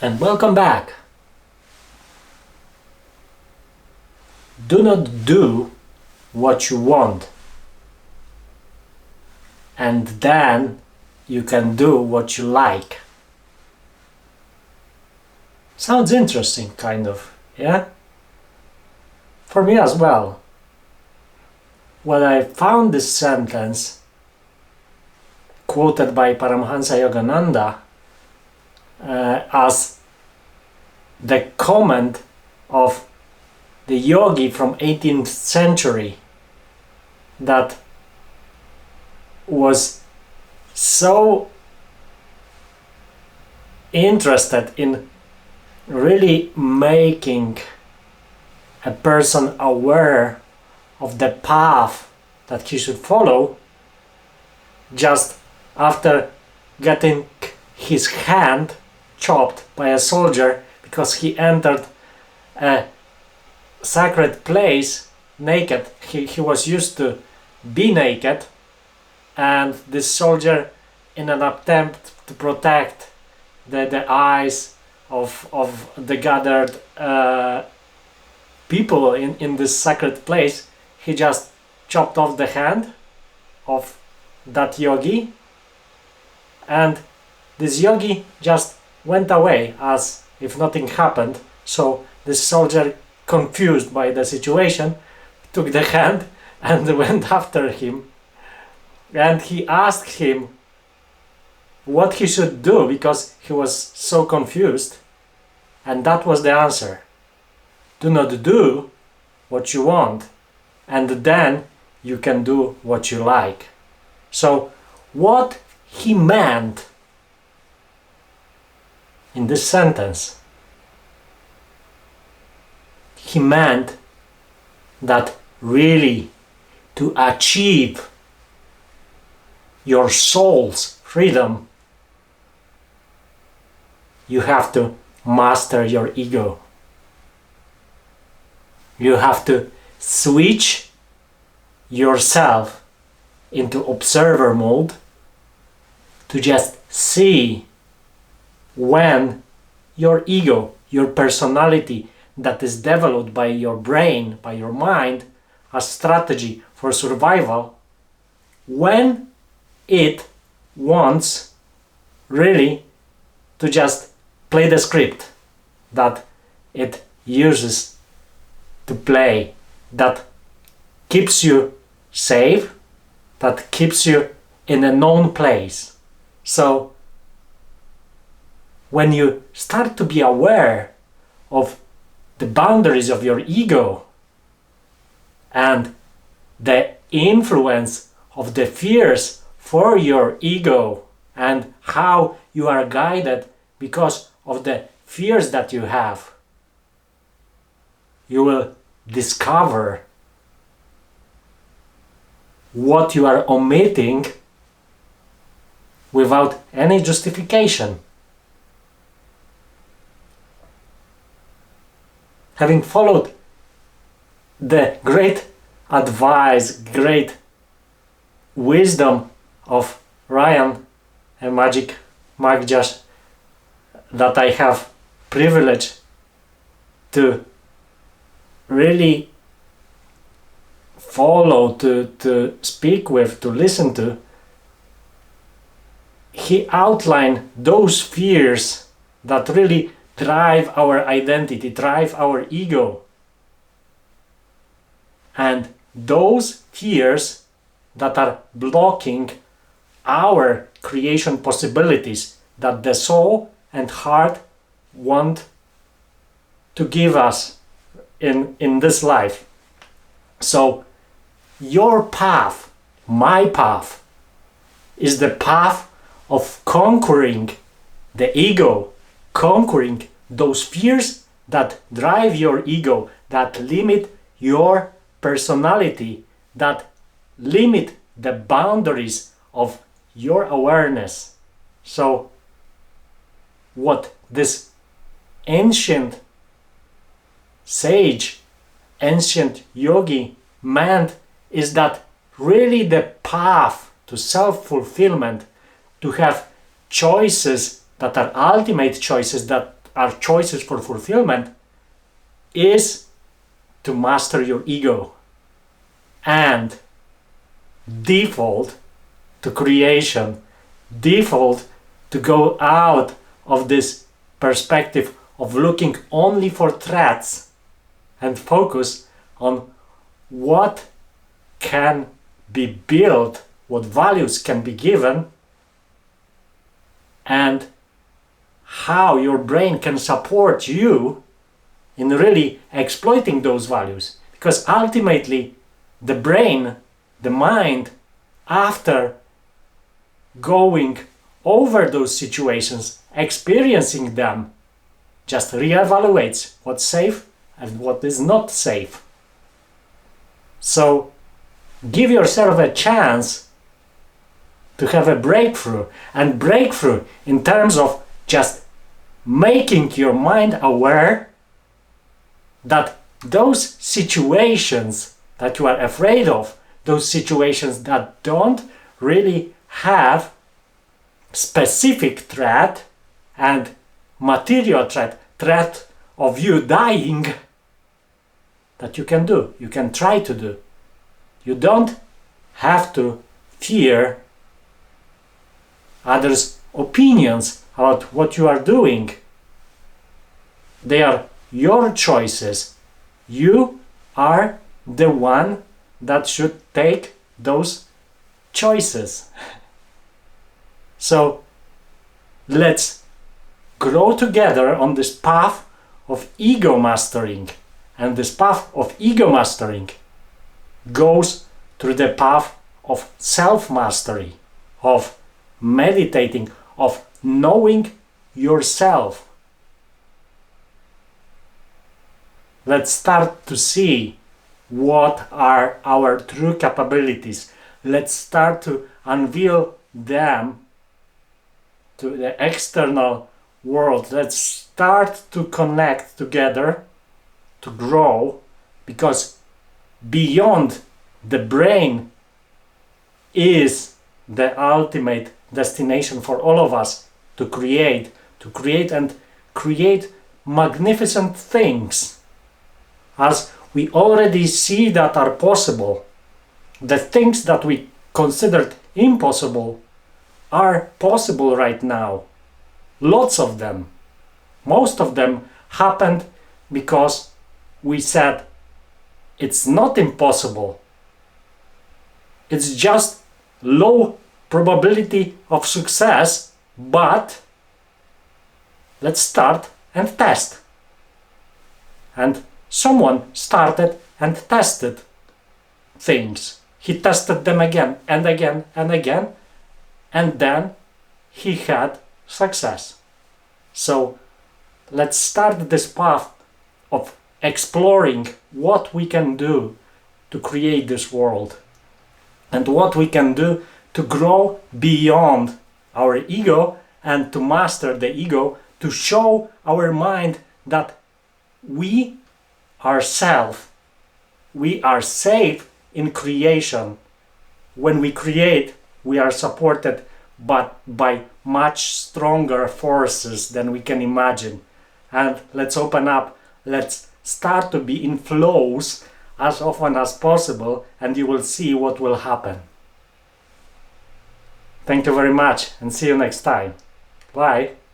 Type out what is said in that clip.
And welcome back. Do not do what you want, and then you can do what you like. Sounds interesting, kind of, yeah? For me as well. When I found this sentence quoted by Paramhansa Yogananda as the comment of the yogi from 18th century that was so interested in really making a person aware of the path that he should follow, just after getting his hand chopped by a soldier because he entered a sacred place naked. He was used to be naked, and this soldier, in an attempt to protect the eyes of the gathered people in this sacred place, he just chopped off the hand of that yogi, and this yogi just went away as if nothing happened. So this soldier, confused by the situation, took the hand and went after him, and he asked him what he should do because he was so confused, and that was the answer: do not do what you want, and then you can do what you like. So what he meant in this sentence, he meant that really to achieve your soul's freedom, you have to master your ego. You have to switch yourself into observer mode to just see when your ego, your personality that is developed by your brain, by your mind, as strategy for survival, when it wants really to just play the script that it uses to play, that keeps you safe, that keeps you in a known place. So when you start to be aware of the boundaries of your ego and the influence of the fears for your ego and how you are guided because of the fears that you have, you will discover what you are omitting without any justification. Having followed the great advice, great wisdom of Ryan, a magic Magjash that I have privilege to really follow, to speak with, to listen to, he outlined those fears that really drive our identity, drive our ego. And those fears that are blocking our creation possibilities that the soul and heart want to give us in this life. So your path, my path, is the path of conquering the ego, conquering those fears that drive your ego, that limit your personality, that limit the boundaries of your awareness. So what this ancient sage, ancient yogi meant is that really the path to self-fulfillment, to have choices that are ultimate choices, that are choices for fulfillment is to master your ego and default to creation, default to go out of this perspective of looking only for threats and focus on what can be built, what values can be given, and how your brain can support you in really exploiting those values. Because ultimately, the brain, the mind, after going over those situations, experiencing them, just reevaluates what's safe and what is not safe. So give yourself a chance to have a breakthrough, and breakthrough in terms of just making your mind aware that those situations that you are afraid of, those situations that don't really have specific threat and material threat of you dying, that you can try to do. You don't have to fear others' opinions about what you are doing. They are your choices. You are the one that should take those choices. So let's grow together on this path of ego mastering. And this path of ego mastering goes through the path of self-mastery, of meditating, of knowing yourself. Let's start to see what are our true capabilities. Let's start to unveil them to the external world. Let's start to connect together, to grow, because beyond the brain is the ultimate destination for all of us to create and create magnificent things, as we already see that are possible. The things that we considered impossible are possible right now. Lots of them. Most of them happened because we said it's not impossible. It's just low probability of success, but let's start and test. And someone started and tested things. He tested them again and again and again, and then he had success. So let's start this path of exploring what we can do to create this world and what we can do to grow beyond our ego and to master the ego, to show our mind that we are we are safe in creation. When we create, we are supported but by much stronger forces than we can imagine. And let's open up, let's start to be in flows as often as possible, and you will see what will happen. Thank you very much, and see you next time. Bye.